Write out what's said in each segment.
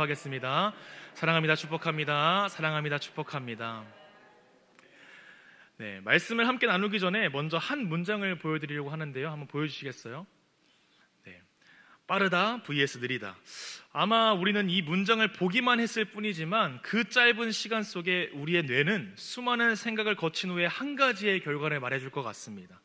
하겠습니다. 사랑합니다. 축복합니다. 사랑합니다. 축복합니다. 네, 말씀을 함께 나누기 전에 먼저 한 문장을 보여드리려고 하는데요. 한번 보여주시겠어요? 네, 빠르다 vs 느리다. 아마 우리는 이 문장을 보기만 했을 뿐이지만 그 짧은 시간 속에 우리의 뇌는 수많은 생각을 거친 후에 한 가지의 결과를 말해줄 것 같습니다.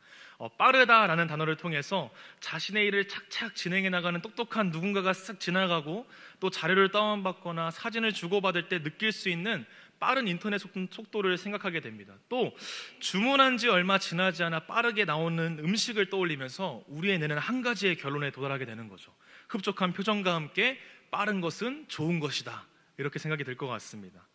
빠르다라는 단어를 통해서 자신의 일을 착착 진행해 나가는 똑똑한 누군가가 쓱 지나가고, 또 자료를 다운받거나 사진을 주고받을 때 느낄 수 있는 빠른 인터넷 속도를 생각하게 됩니다. 또 주문한 지 얼마 지나지 않아 빠르게 나오는 음식을 떠올리면서 우리의 뇌는 한 가지의 결론에 도달하게 되는 거죠. 흡족한 표정과 함께 빠른 것은 좋은 것이다, 이렇게 생각이 들 것 같습니다.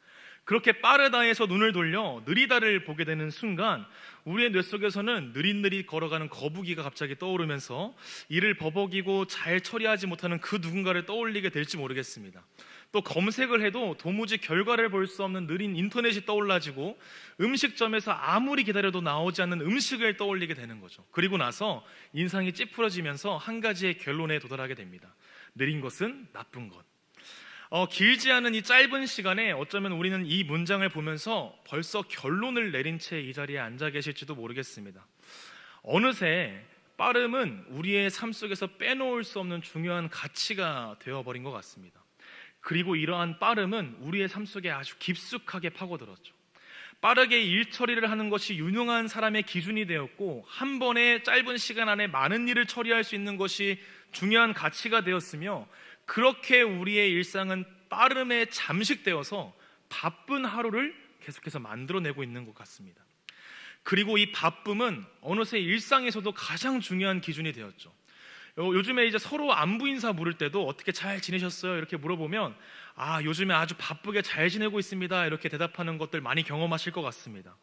그렇게 빠르다에서 눈을 돌려 느리다를 보게 되는 순간 우리의 뇌 속에서는 느릿느릿 걸어가는 거북이가 갑자기 떠오르면서 이를 버벅이고 잘 처리하지 못하는 그 누군가를 떠올리게 될지 모르겠습니다. 또 검색을 해도 도무지 결과를 볼 수 없는 느린 인터넷이 떠올라지고, 음식점에서 아무리 기다려도 나오지 않는 음식을 떠올리게 되는 거죠. 그리고 나서 인상이 찌푸러지면서 한 가지의 결론에 도달하게 됩니다. 느린 것은 나쁜 것. 길지 않은 이 짧은 시간에 어쩌면 우리는 이 문장을 보면서 벌써 결론을 내린 채 이 자리에 앉아 계실지도 모르겠습니다. 어느새 빠름은 우리의 삶 속에서 빼놓을 수 없는 중요한 가치가 되어버린 것 같습니다. 그리고 이러한 빠름은 우리의 삶 속에 아주 깊숙하게 파고들었죠. 빠르게 일 처리를 하는 것이 유능한 사람의 기준이 되었고, 한 번에 짧은 시간 안에 많은 일을 처리할 수 있는 것이 중요한 가치가 되었으며, 그렇게 우리의 일상은 빠름에 잠식되어서 바쁜 하루를 계속해서 만들어내고 있는 것 같습니다. 그리고 이 바쁨은 어느새 일상에서도 가장 중요한 기준이 되었죠. 요즘에 이제 서로 안부 인사 물을 때도 어떻게 잘 지내셨어요? 이렇게 물어보면 요즘에 아주 바쁘게 잘 지내고 있습니다, 이렇게 대답하는 것들 많이 경험하실 것 같습니다.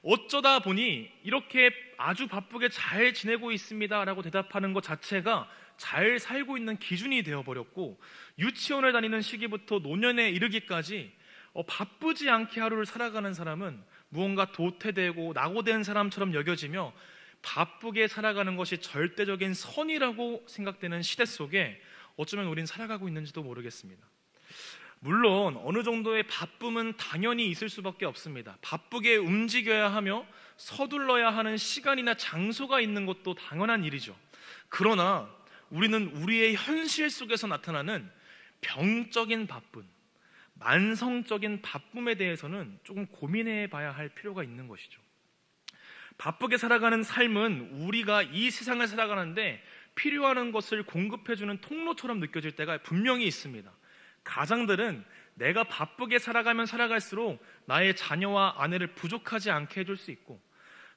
어쩌다 보니 이렇게 아주 바쁘게 잘 지내고 있습니다 라고 대답하는 것 자체가 잘 살고 있는 기준이 되어버렸고, 유치원을 다니는 시기부터 노년에 이르기까지 바쁘지 않게 하루를 살아가는 사람은 무언가 도태되고 낙오된 사람처럼 여겨지며, 바쁘게 살아가는 것이 절대적인 선이라고 생각되는 시대 속에 어쩌면 우린 살아가고 있는지도 모르겠습니다. 물론 어느 정도의 바쁨은 당연히 있을 수밖에 없습니다. 바쁘게 움직여야 하며 서둘러야 하는 시간이나 장소가 있는 것도 당연한 일이죠. 그러나 우리는 우리의 현실 속에서 나타나는 병적인 바쁨, 만성적인 바쁨에 대해서는 조금 고민해 봐야 할 필요가 있는 것이죠. 바쁘게 살아가는 삶은 우리가 이 세상을 살아가는데 필요한 것을 공급해주는 통로처럼 느껴질 때가 분명히 있습니다. 가장들은 내가 바쁘게 살아가면 살아갈수록 나의 자녀와 아내를 부족하지 않게 해줄 수 있고,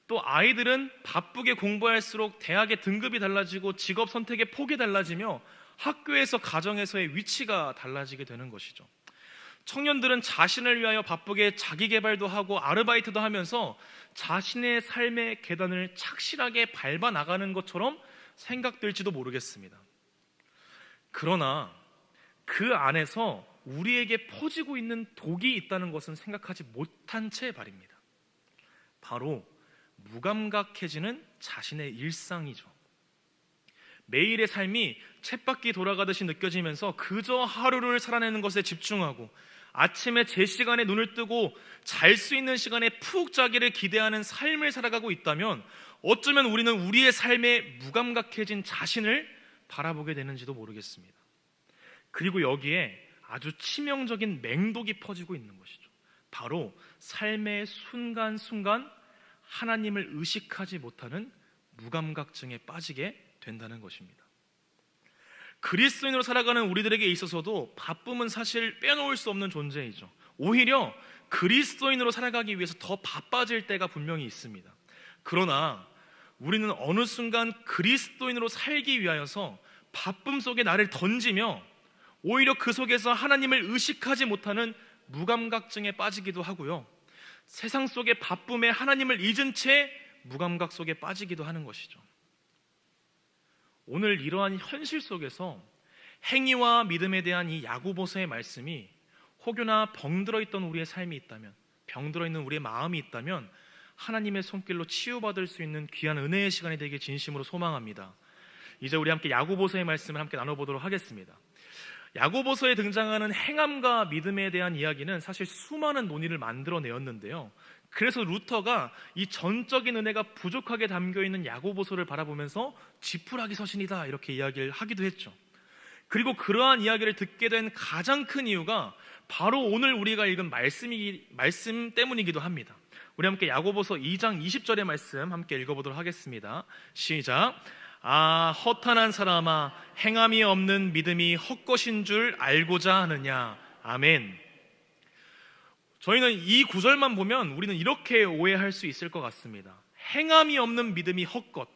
또 아이들은 바쁘게 공부할수록 대학의 등급이 달라지고 직업 선택의 폭이 달라지며 학교에서 가정에서의 위치가 달라지게 되는 것이죠. 청년들은 자신을 위하여 바쁘게 자기개발도 하고 아르바이트도 하면서 자신의 삶의 계단을 착실하게 밟아 나가는 것처럼 생각될지도 모르겠습니다. 그러나 그 안에서 우리에게 퍼지고 있는 독이 있다는 것은 생각하지 못한 채 말입니다. 바로 무감각해지는 자신의 일상이죠. 매일의 삶이 쳇바퀴 돌아가듯이 느껴지면서 그저 하루를 살아내는 것에 집중하고, 아침에 제 시간에 눈을 뜨고 잘 수 있는 시간에 푹 자기를 기대하는 삶을 살아가고 있다면 어쩌면 우리는 우리의 삶에 무감각해진 자신을 바라보게 되는지도 모르겠습니다. 그리고 여기에 아주 치명적인 맹독이 퍼지고 있는 것이죠. 바로 삶의 순간순간 하나님을 의식하지 못하는 무감각증에 빠지게 된다는 것입니다. 그리스도인으로 살아가는 우리들에게 있어서도 바쁨은 사실 빼놓을 수 없는 존재이죠. 오히려 그리스도인으로 살아가기 위해서 더 바빠질 때가 분명히 있습니다. 그러나 우리는 어느 순간 그리스도인으로 살기 위하여서 바쁨 속에 나를 던지며 오히려 그 속에서 하나님을 의식하지 못하는 무감각증에 빠지기도 하고요, 세상 속의 바쁨에 하나님을 잊은 채 무감각 속에 빠지기도 하는 것이죠. 오늘 이러한 현실 속에서 행위와 믿음에 대한 이 야고보서의 말씀이 혹여나 병들어 있던 우리의 삶이 있다면, 병들어 있는 우리의 마음이 있다면 하나님의 손길로 치유받을 수 있는 귀한 은혜의 시간이 되길 진심으로 소망합니다. 이제 우리 함께 야고보서의 말씀을 함께 나눠보도록 하겠습니다. 야고보서에 등장하는 행함과 믿음에 대한 이야기는 사실 수많은 논의를 만들어내었는데요. 그래서 루터가 이 전적인 은혜가 부족하게 담겨있는 야고보서를 바라보면서 지푸라기 서신이다 이렇게 이야기를 하기도 했죠. 그리고 그러한 이야기를 듣게 된 가장 큰 이유가 바로 오늘 우리가 읽은 말씀 때문이기도 합니다. 우리 함께 야고보서 2장 20절의 말씀 함께 읽어보도록 하겠습니다. 시작. 아, 허탄한 사람아, 행함이 없는 믿음이 헛것인 줄 알고자 하느냐. 아멘. 저희는 이 구절만 보면 우리는 이렇게 오해할 수 있을 것 같습니다. 행함이 없는 믿음이 헛것,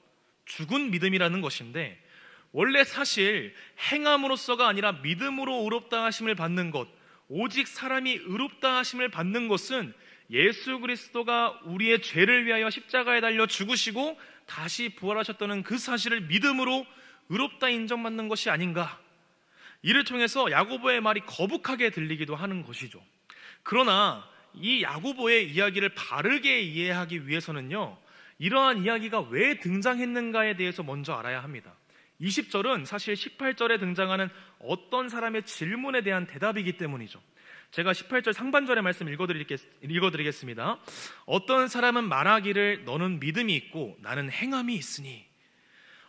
죽은 믿음이라는 것인데, 원래 사실 행함으로서가 아니라 믿음으로 의롭다 하심을 받는 것, 오직 사람이 의롭다 하심을 받는 것은 예수 그리스도가 우리의 죄를 위하여 십자가에 달려 죽으시고 다시 부활하셨다는 그 사실을 믿음으로 의롭다 인정받는 것이 아닌가. 이를 통해서 야고보의 말이 거북하게 들리기도 하는 것이죠. 그러나 이 야고보의 이야기를 바르게 이해하기 위해서는요, 이러한 이야기가 왜 등장했는가에 대해서 먼저 알아야 합니다. 20절은 사실 18절에 등장하는 어떤 사람의 질문에 대한 대답이기 때문이죠. 제가 18절 상반절의 말씀 읽어드리겠습니다. 어떤 사람은 말하기를 너는 믿음이 있고 나는 행함이 있으니.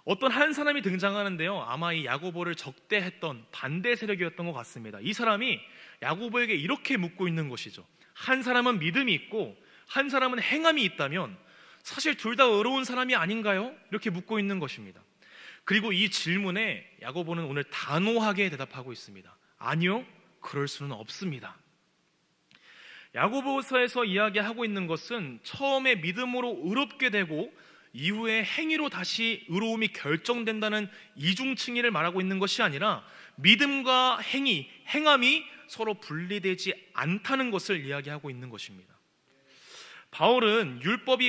어떤 한 사람이 등장하는데요, 아마 이 야고보를 적대했던 반대 세력이었던 것 같습니다. 이 사람이 야고보에게 이렇게 묻고 있는 것이죠. 한 사람은 믿음이 있고 한 사람은 행함이 있다면 사실 둘 다 의로운 사람이 아닌가요? 이렇게 묻고 있는 것입니다. 그리고 이 질문에 야고보는 오늘 단호하게 대답하고 있습니다. 아니요, 그럴 수는 없습니다. 야고보서에서 이야기하고 있는 것은 처음에 믿음으로 의롭게 되고 이후에 행위로 다시 의로움이 결정된다는 이중칭의를 말하고 있는 것이 아니라 믿음과 행함이 서로 분리되지 않다는 것을 이야기하고 있는 것입니다. 바울은 율법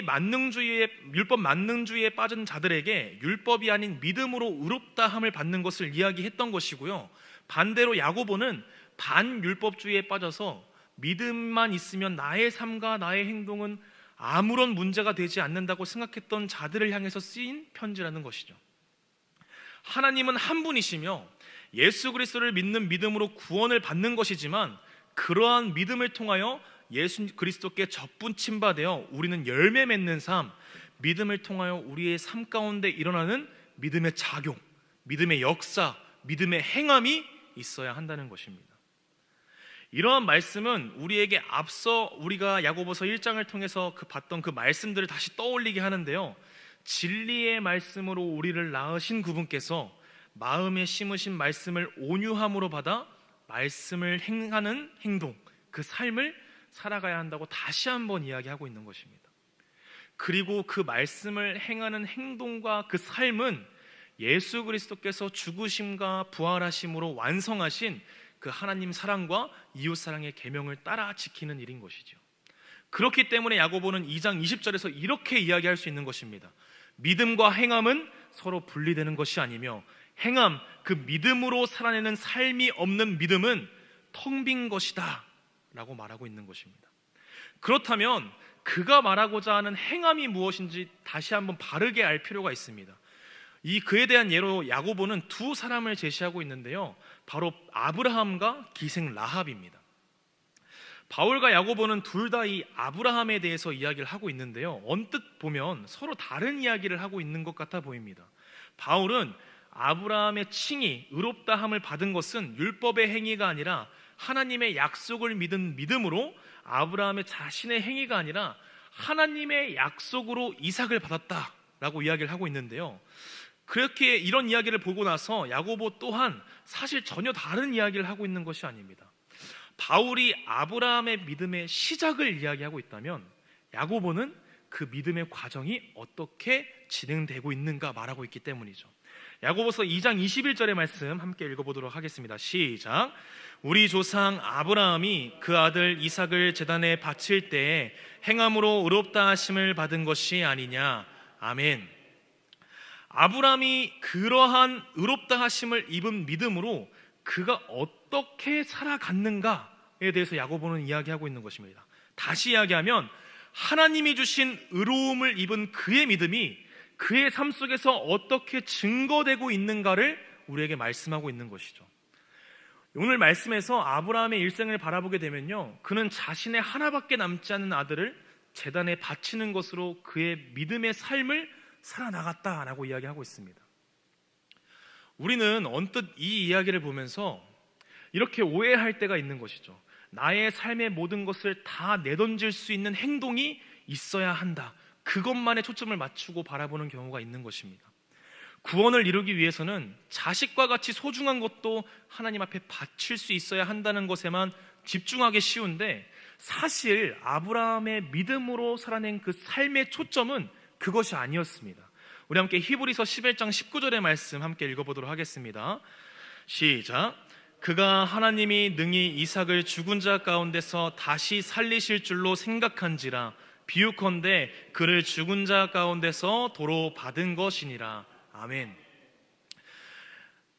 만능주의에 빠진 자들에게 율법이 아닌 믿음으로 의롭다함을 받는 것을 이야기했던 것이고요. 반대로 야고보는 반율법주의에 빠져서 믿음만 있으면 나의 삶과 나의 행동은 아무런 문제가 되지 않는다고 생각했던 자들을 향해서 쓰인 편지라는 것이죠. 하나님은 한 분이시며 예수 그리스도를 믿는 믿음으로 구원을 받는 것이지만, 그러한 믿음을 통하여 예수 그리스도께 접붙임받아 우리는 열매 맺는 삶, 믿음을 통하여 우리의 삶 가운데 일어나는 믿음의 작용, 믿음의 역사, 믿음의 행함이 있어야 한다는 것입니다. 이러한 말씀은 우리에게 앞서 우리가 야고보서 1장을 통해서 봤던 그 말씀들을 다시 떠올리게 하는데요, 진리의 말씀으로 우리를 낳으신 그분께서 마음에 심으신 말씀을 온유함으로 받아 말씀을 행하는 행동, 그 삶을 살아가야 한다고 다시 한번 이야기하고 있는 것입니다. 그리고 그 말씀을 행하는 행동과 그 삶은 예수 그리스도께서 죽으심과 부활하심으로 완성하신 그 하나님 사랑과 이웃 사랑의 계명을 따라 지키는 일인 것이죠. 그렇기 때문에 야고보는 2장 20절에서 이렇게 이야기할 수 있는 것입니다. 믿음과 행함은 서로 분리되는 것이 아니며 행함, 그 믿음으로 살아내는 삶이 없는 믿음은 텅 빈 것이다 라고 말하고 있는 것입니다. 그렇다면 그가 말하고자 하는 행함이 무엇인지 다시 한번 바르게 알 필요가 있습니다. 그에 대한 예로 야고보는 두 사람을 제시하고 있는데요, 바로 아브라함과 기생 라합입니다. 바울과 야고보는 둘 다 이 아브라함에 대해서 이야기를 하고 있는데요, 언뜻 보면 서로 다른 이야기를 하고 있는 것 같아 보입니다. 바울은 아브라함의 칭의, 의롭다함을 받은 것은 율법의 행위가 아니라 하나님의 약속을 믿은 믿음으로, 아브라함의 자신의 행위가 아니라 하나님의 약속으로 이삭을 받았다라고 이야기를 하고 있는데요, 그렇게 이런 이야기를 보고 나서 야고보 또한 사실 전혀 다른 이야기를 하고 있는 것이 아닙니다. 바울이 아브라함의 믿음의 시작을 이야기하고 있다면 야고보는 그 믿음의 과정이 어떻게 진행되고 있는가 말하고 있기 때문이죠. 야고보서 2장 21절의 말씀 함께 읽어보도록 하겠습니다. 시작. 우리 조상 아브라함이 그 아들 이삭을 제단에 바칠 때에 행함으로 의롭다 하심을 받은 것이 아니냐. 아멘. 아브라함이 그러한 의롭다 하심을 입은 믿음으로 그가 어떻게 살아갔는가에 대해서 야고보는 이야기하고 있는 것입니다. 다시 이야기하면 하나님이 주신 의로움을 입은 그의 믿음이 그의 삶 속에서 어떻게 증거되고 있는가를 우리에게 말씀하고 있는 것이죠. 오늘 말씀에서 아브라함의 일생을 바라보게 되면요, 그는 자신의 하나밖에 남지 않은 아들을 제단에 바치는 것으로 그의 믿음의 삶을 살아나갔다라고 이야기하고 있습니다. 우리는 언뜻 이 이야기를 보면서 이렇게 오해할 때가 있는 것이죠. 나의 삶의 모든 것을 다 내던질 수 있는 행동이 있어야 한다, 그것만에 초점을 맞추고 바라보는 경우가 있는 것입니다. 구원을 이루기 위해서는 자식과 같이 소중한 것도 하나님 앞에 바칠 수 있어야 한다는 것에만 집중하기 쉬운데, 사실 아브라함의 믿음으로 살아낸 그 삶의 초점은 그것이 아니었습니다. 우리 함께 히브리서 11장 19절의 말씀 함께 읽어보도록 하겠습니다. 시작. 그가 하나님이 능히 이삭을 죽은 자 가운데서 다시 살리실 줄로 생각한지라 비유컨대 그를 죽은 자 가운데서 도로 받은 것이니라. 아멘.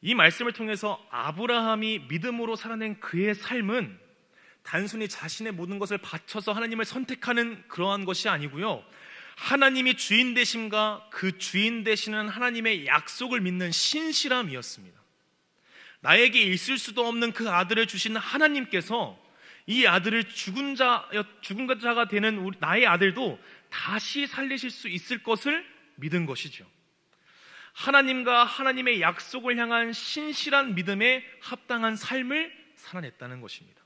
이 말씀을 통해서 아브라함이 믿음으로 살아낸 그의 삶은 단순히 자신의 모든 것을 바쳐서 하나님을 선택하는 그러한 것이 아니고요, 하나님이 주인 되심과 그 주인 되시는 하나님의 약속을 믿는 신실함이었습니다. 나에게 있을 수도 없는 그 아들을 주신 하나님께서 이 아들을 죽은 자가 되는 나의 아들도 다시 살리실 수 있을 것을 믿은 것이죠. 하나님과 하나님의 약속을 향한 신실한 믿음에 합당한 삶을 살아냈다는 것입니다.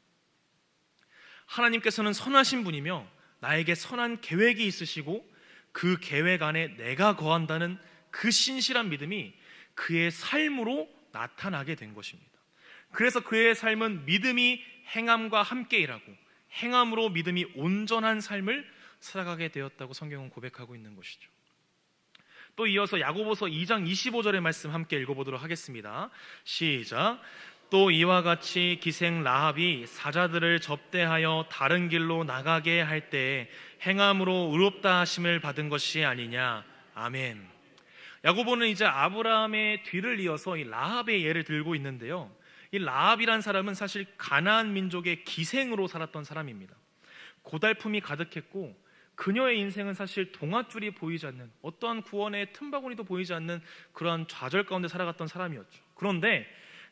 하나님께서는 선하신 분이며 나에게 선한 계획이 있으시고 그 계획 안에 내가 거한다는 그 신실한 믿음이 그의 삶으로 나타나게 된 것입니다. 그래서 그의 삶은 믿음이 행함과 함께 일하고 행함으로 믿음이 온전한 삶을 살아가게 되었다고 성경은 고백하고 있는 것이죠. 또 이어서 야고보서 2장 25절의 말씀 함께 읽어보도록 하겠습니다. 시작. 또 이와 같이 기생 라합이 사자들을 접대하여 다른 길로 나가게 할 때 행함으로 의롭다 하심을 받은 것이 아니냐. 아멘. 야고보는 이제 아브라함의 뒤를 이어서 이 라합의 예를 들고 있는데요, 이 라합이란 사람은 사실 가나안 민족의 기생으로 살았던 사람입니다. 고달픔이 가득했고 그녀의 인생은 사실 동아줄이 보이지 않는, 어떠한 구원의 틈바구니도 보이지 않는 그러한 좌절 가운데 살아갔던 사람이었죠. 그런데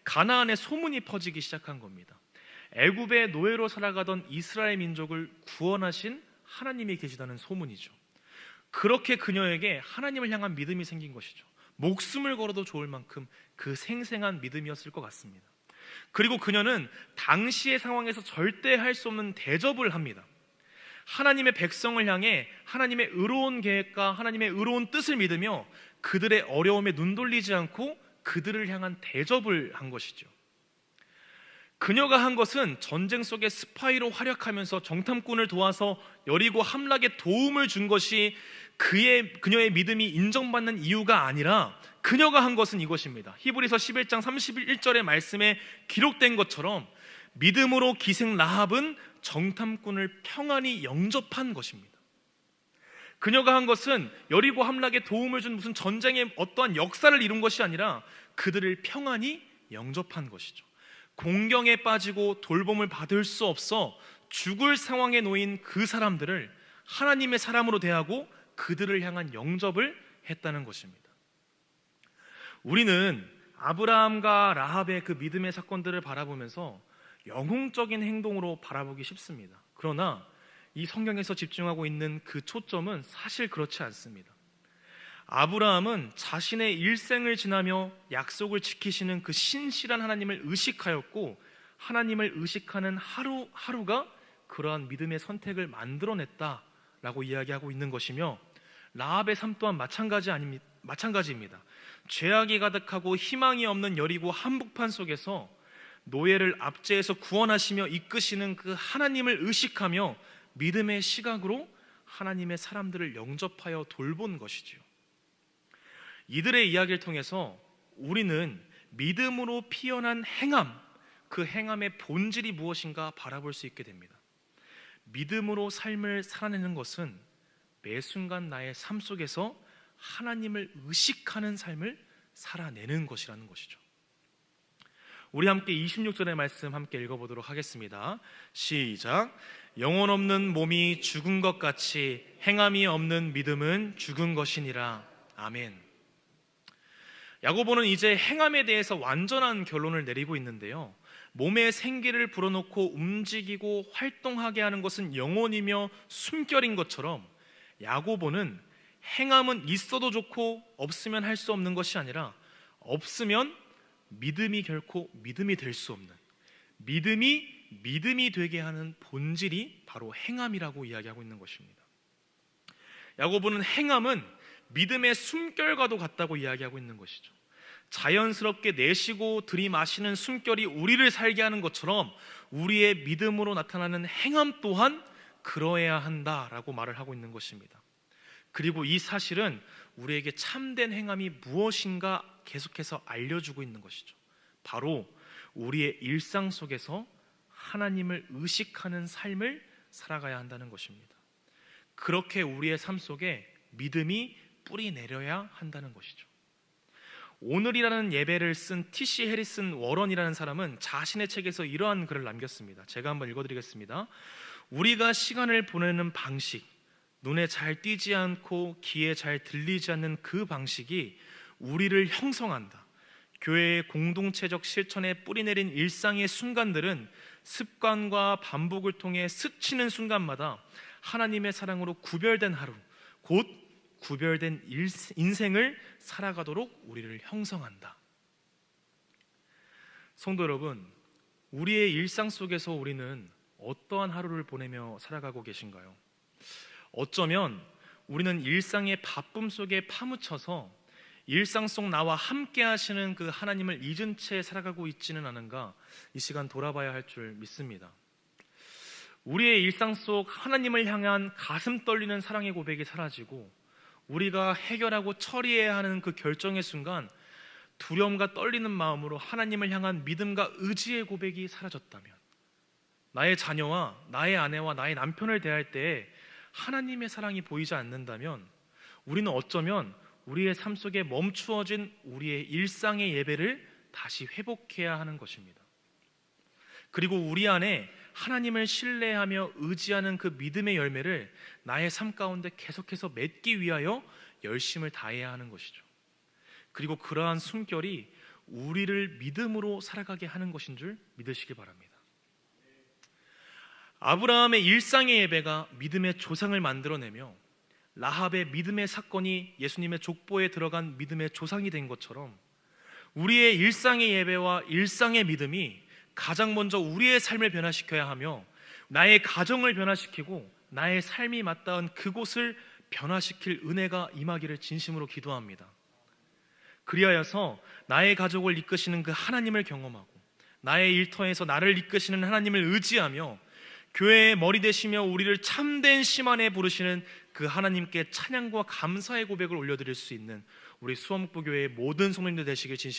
가나안에 소문이 퍼지기 시작한 겁니다. 애굽의 노예로 살아가던 이스라엘 민족을 구원하신 하나님이 계시다는 소문이죠. 그렇게 그녀에게 하나님을 향한 믿음이 생긴 것이죠. 목숨을 걸어도 좋을 만큼 그 생생한 믿음이었을 것 같습니다. 그리고 그녀는 당시의 상황에서 절대 할 수 없는 대접을 합니다. 하나님의 백성을 향해 하나님의 의로운 계획과 하나님의 의로운 뜻을 믿으며 그들의 어려움에 눈 돌리지 않고 그들을 향한 대접을 한 것이죠. 그녀가 한 것은 전쟁 속에 스파이로 활약하면서 정탐꾼을 도와서 여리고 함락에 도움을 준 것이 그녀의 믿음이 인정받는 이유가 아니라, 그녀가 한 것은 이것입니다. 히브리서 11장 31절의 말씀에 기록된 것처럼 믿음으로 기생 라합은 정탐꾼을 평안히 영접한 것입니다. 그녀가 한 것은 여리고 함락에 도움을 준 무슨 전쟁의 어떠한 역사를 이룬 것이 아니라 그들을 평안히 영접한 것이죠. 공경에 빠지고 돌봄을 받을 수 없어 죽을 상황에 놓인 그 사람들을 하나님의 사람으로 대하고 그들을 향한 영접을 했다는 것입니다. 우리는 아브라함과 라합의 그 믿음의 사건들을 바라보면서 영웅적인 행동으로 바라보기 쉽습니다. 그러나 이 성경에서 집중하고 있는 그 초점은 사실 그렇지 않습니다. 아브라함은 자신의 일생을 지나며 약속을 지키시는 그 신실한 하나님을 의식하였고, 하나님을 의식하는 하루하루가 그러한 믿음의 선택을 만들어냈다라고 이야기하고 있는 것이며, 라합의 삶 또한 마찬가지입니다. 죄악이 가득하고 희망이 없는 여리고 한복판 속에서 노예를 압제해서 구원하시며 이끄시는 그 하나님을 의식하며 믿음의 시각으로 하나님의 사람들을 영접하여 돌본 것이지요. 이들의 이야기를 통해서 우리는 믿음으로 피어난 행함, 그 행함의 본질이 무엇인가 바라볼 수 있게 됩니다. 믿음으로 삶을 살아내는 것은 매 순간 나의 삶 속에서 하나님을 의식하는 삶을 살아내는 것이라는 것이죠. 우리 함께 26절의 말씀 함께 읽어보도록 하겠습니다. 시작. 영혼 없는 몸이 죽은 것 같이 행함이 없는 믿음은 죽은 것이니라. 아멘. 야고보는 이제 행함에 대해서 완전한 결론을 내리고 있는데요, 몸에 생기를 불어넣고 움직이고 활동하게 하는 것은 영혼이며 숨결인 것처럼 야고보는 행함은 있어도 좋고 없으면 할 수 없는 것이 아니라 없으면 믿음이 결코 믿음이 될 수 없는, 믿음이 되게 하는 본질이 바로 행함이라고 이야기하고 있는 것입니다. 야고보는 행함은 믿음의 숨결과도 같다고 이야기하고 있는 것이죠. 자연스럽게 내쉬고 들이마시는 숨결이 우리를 살게 하는 것처럼 우리의 믿음으로 나타나는 행함 또한 그러해야 한다라고 말을 하고 있는 것입니다. 그리고 이 사실은 우리에게 참된 행함이 무엇인가 계속해서 알려주고 있는 것이죠. 바로 우리의 일상 속에서 하나님을 의식하는 삶을 살아가야 한다는 것입니다. 그렇게 우리의 삶 속에 믿음이 뿌리 내려야 한다는 것이죠. 오늘이라는 예배를 쓴 T.C. 해리슨 워런이라는 사람은 자신의 책에서 이러한 글을 남겼습니다. 제가 한번 읽어드리겠습니다. 우리가 시간을 보내는 방식, 눈에 잘 띄지 않고 귀에 잘 들리지 않는 그 방식이 우리를 형성한다. 교회의 공동체적 실천에 뿌리내린 일상의 순간들은 습관과 반복을 통해 스치는 순간마다 하나님의 사랑으로 구별된 하루, 곧 구별된 인생을 살아가도록 우리를 형성한다. 성도 여러분, 우리의 일상 속에서 우리는 어떠한 하루를 보내며 살아가고 계신가요? 어쩌면 우리는 일상의 바쁨 속에 파묻혀서 일상 속 나와 함께 하시는 그 하나님을 잊은 채 살아가고 있지는 않은가, 이 시간 돌아봐야 할 줄 믿습니다. 우리의 일상 속 하나님을 향한 가슴 떨리는 사랑의 고백이 사라지고 우리가 해결하고 처리해야 하는 그 결정의 순간 두려움과 떨리는 마음으로 하나님을 향한 믿음과 의지의 고백이 사라졌다면, 나의 자녀와 나의 아내와 나의 남편을 대할 때에 하나님의 사랑이 보이지 않는다면 우리는 어쩌면 우리의 삶 속에 멈추어진 우리의 일상의 예배를 다시 회복해야 하는 것입니다. 그리고 우리 안에 하나님을 신뢰하며 의지하는 그 믿음의 열매를 나의 삶 가운데 계속해서 맺기 위하여 열심을 다해야 하는 것이죠. 그리고 그러한 숨결이 우리를 믿음으로 살아가게 하는 것인 줄 믿으시기 바랍니다. 아브라함의 일상의 예배가 믿음의 조상을 만들어내며 라합의 믿음의 사건이 예수님의 족보에 들어간 믿음의 조상이 된 것처럼 우리의 일상의 예배와 일상의 믿음이 가장 먼저 우리의 삶을 변화시켜야 하며 나의 가정을 변화시키고 나의 삶이 맞닿은 그곳을 변화시킬 은혜가 임하기를 진심으로 기도합니다. 그리하여서 나의 가족을 이끄시는 그 하나님을 경험하고 나의 일터에서 나를 이끄시는 하나님을 의지하며 교회의 머리 되시며 우리를 참된 심 안에 부르시는 그 하나님께 찬양과 감사의 고백을 올려드릴 수 있는 우리 수원목보교회의 모든 성도님들 되시길 진심으로